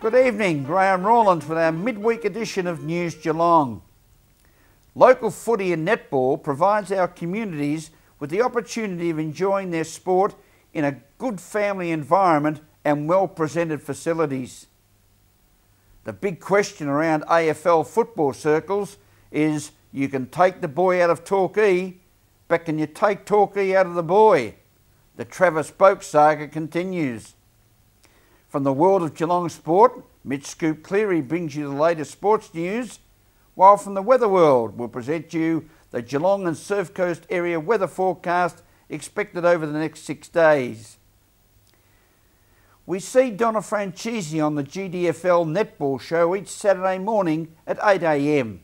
Good evening, Graham Rawlins with our midweek edition of News Geelong. Local footy and netball provides our communities with the opportunity of enjoying their sport in a good family environment and well-presented facilities. The big question around AFL football circles is you can take the boy out of Torquay, but can you take Torquay out of the boy? The Travis Boak saga continues. From the world of Geelong sport, Mitch Scoop Cleary brings you the latest sports news, while from the weather world we'll present you the Geelong and Surf Coast area weather forecast expected over the next 6 days. We see Donna Franchisi on the GDFL netball show each Saturday morning at 8 a.m.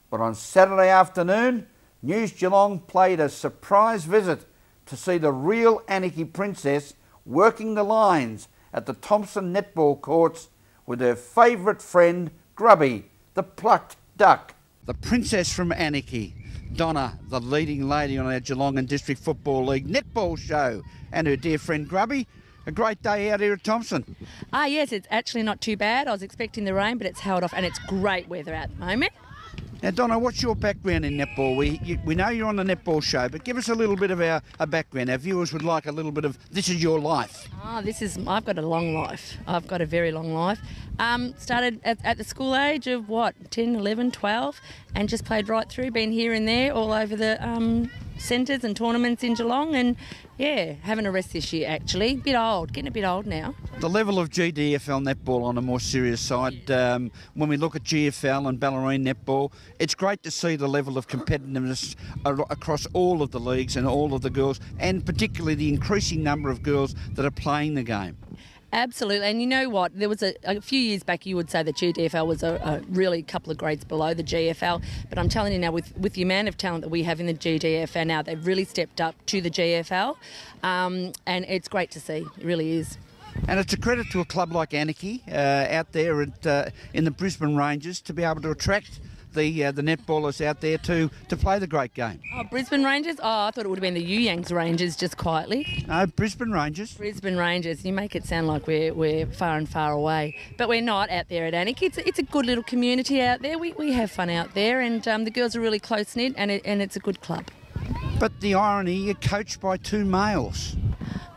But on Saturday afternoon, News Geelong paid a surprise visit to see the real Anarchy Princess working the lines at the Thompson netball courts with her favourite friend, Grubby, the plucked duck. The princess from Anarchy, Donna, the leading lady on our Geelong and District Football League netball show, and her dear friend Grubby. A great day out here at Thompson. Yes, it's actually not too bad. I was expecting the rain, but it's held off and it's great weather at the moment. Now, Donna, what's your background in netball? We know you're on the netball show, but give us a little bit of a background. Our viewers would like a little bit of, this is your life. I've got a long life. I've got a very long life. Started at the school age of, 10, 11, 12, and just played right through, been here and there, all over the centres and tournaments in Geelong, and yeah, having a rest this year actually. Getting a bit old now. The level of GDFL netball on a more serious side, when we look at GFL and Ballerine netball, it's great to see the level of competitiveness across all of the leagues and all of the girls, and particularly the increasing number of girls that are playing the game. Absolutely, and you know what? There was a few years back you would say that GDFL was a really couple of grades below the GFL, but I'm telling you now, with the amount of talent that we have in the GDFL now, they've really stepped up to the GFL, and it's great to see. It really is. And it's a credit to a club like Anarchy out there in the Brisbane Ranges to be able to attract the netballers out there to play the great game. Oh, Brisbane Rangers? Oh, I thought it would have been the Yuyangs Rangers, just quietly. No, Brisbane Rangers. Brisbane Rangers. You make it sound like we're far and far away, but we're not out there at Anarchy. It's a good little community out there. We have fun out there, and the girls are really close-knit, and it's a good club. But the irony, you're coached by two males.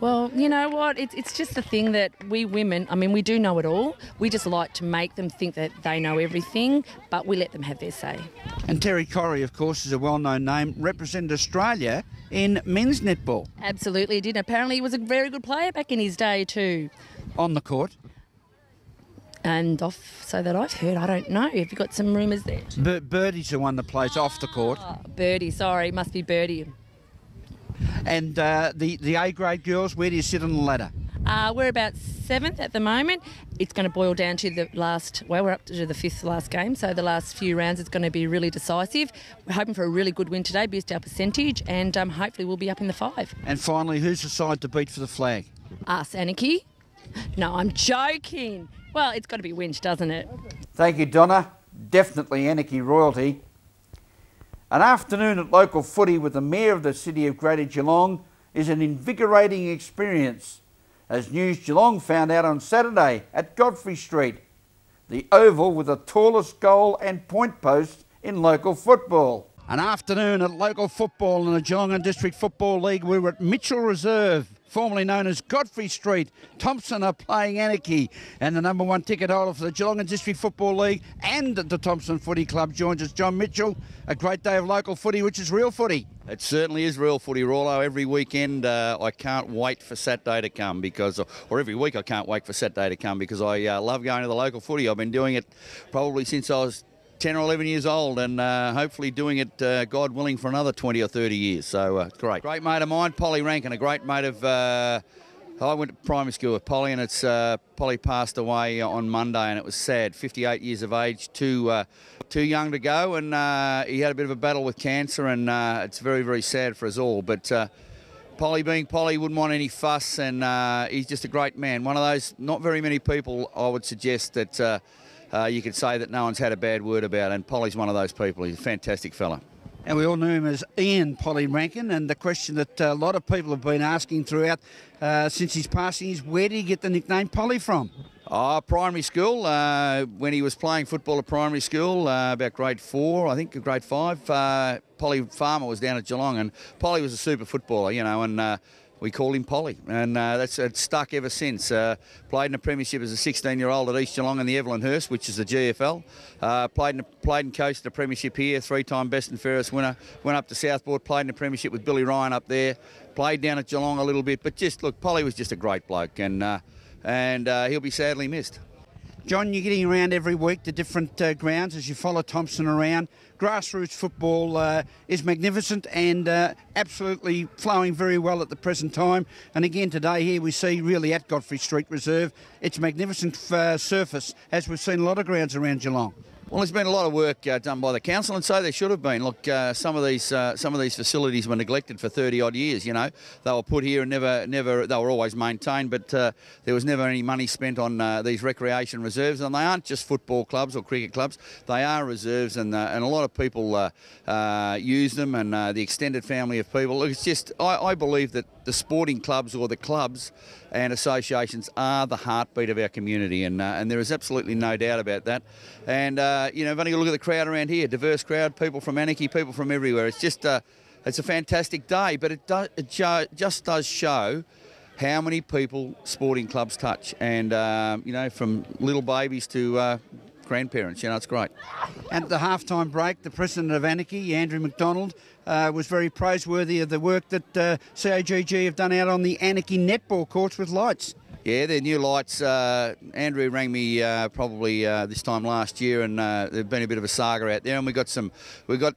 Well, you know what? It's just the thing that we women, we do know it all. We just like to make them think that they know everything, but we let them have their say. And Terry Corrie, of course, is a well-known name, represented Australia in men's netball. Absolutely, he did. Apparently he was a very good player back in his day too. On the court? And off, so that I've heard. I don't know. Have you got some rumours there? Birdie's the one that plays off the court. Birdie, sorry. Must be Birdie. And the A-grade girls, where do you sit on the ladder? We're about 7th at the moment. It's going to boil down to the last, we're up to the 5th last game, so the last few rounds it's going to be really decisive. We're hoping for a really good win today, boost our percentage, and hopefully we'll be up in the 5. And finally, who's the side to beat for the flag? Us, Anarchy. No, I'm joking. Well, it's got to be Winch, doesn't it? Thank you, Donna. Definitely Anarchy royalty. An afternoon at local footy with the Mayor of the City of Greater Geelong is an invigorating experience, as News Geelong found out on Saturday at Godfrey Street, the oval with the tallest goal and point post in local football. An afternoon at local football in the Geelong and District Football League. We were at Mitchell Reserve, formerly known as Godfrey Street. Thompson are playing Anarchy, and the number one ticket holder for the Geelong and District Football League and the Thompson Footy Club joins us, John Mitchell. A great day of local footy, which is real footy. It certainly is real footy, Rollo. Every weekend I can't wait for Saturday to come or every week I can't wait for Saturday to come because I love going to the local footy. I've been doing it probably since I was 10 or 11 years old, and hopefully doing it, God willing, for another 20 or 30 years. So great. Great mate of mine, Polly Rankin, a great mate of... I went to primary school with Polly, and Polly passed away on Monday, and it was sad. 58 years of age, too young to go, and he had a bit of a battle with cancer, and it's very, very sad for us all. But Polly being Polly, wouldn't want any fuss, and he's just a great man. One of those, not very many people, I would suggest, that you could say that no one's had a bad word about, and Polly's one of those people. He's a fantastic fella. And we all knew him as Ian Polly Rankin, and the question that a lot of people have been asking throughout since his passing is, where did he get the nickname Polly from? Primary school, when he was playing football at primary school, about grade 4, I think, grade 5, Polly Farmer was down at Geelong, and Polly was a super footballer, you know, and we called him Polly, and that's stuck ever since. Played in a premiership as a 16-year-old at East Geelong in the Evelyn Hurst, which is the GFL. Played and coached the premiership here, 3-time best and fairest winner. Went up to Southport, played in the premiership with Billy Ryan up there. Played down at Geelong a little bit, but just, look, Polly was just a great bloke, and he'll be sadly missed. John, you're getting around every week to different grounds as you follow Thompson around. Grassroots football is magnificent and absolutely flowing very well at the present time. And again today here we see really at Godfrey Street Reserve, it's magnificent surface as we've seen a lot of grounds around Geelong. Well, there's been a lot of work done by the council, and so there should have been. Look, some of these facilities were neglected for 30-odd years. You know, they were put here and never. They were always maintained, but there was never any money spent on these recreation reserves. And they aren't just football clubs or cricket clubs; they are reserves, and a lot of people use them, and the extended family of people. Look, it's just I believe that the sporting clubs or the clubs and associations are the heartbeat of our community, and there is absolutely no doubt about that. And you know, if only you look at the crowd around here, diverse crowd, people from Anarchy, people from everywhere. It's just it's a fantastic day, but it just does show how many people sporting clubs touch, and you know, from little babies to grandparents. You know, it's great. At the halftime break, the president of Anarchy, Andrew McDonald, was very praiseworthy of the work that CAGG have done out on the Anarchy netball courts with lights. Yeah, they're new lights. Andrew rang me probably this time last year, and there's been a bit of a saga out there, and we got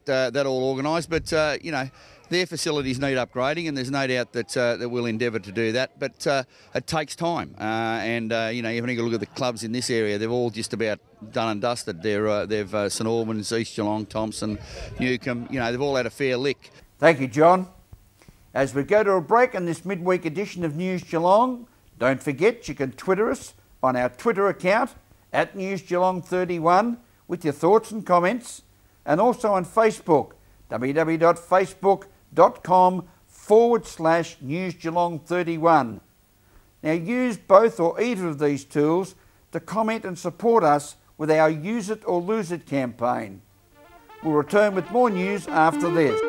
that all organised. But you know, their facilities need upgrading, and there's no doubt that we'll endeavour to do that. But it takes time, and you know, even if you look at the clubs in this area, they've all just about done and dusted. They've St Albans, East Geelong, Thompson, Newcombe. You know, they've all had a fair lick. Thank you, John. As we go to a break in this midweek edition of News Geelong, don't forget you can Twitter us on our Twitter account at NewsGeelong31 with your thoughts and comments, and also on Facebook, www.facebook.com/NewsGeelong31. Now use both or either of these tools to comment and support us with our Use It or Lose It campaign. We'll return with more news after this.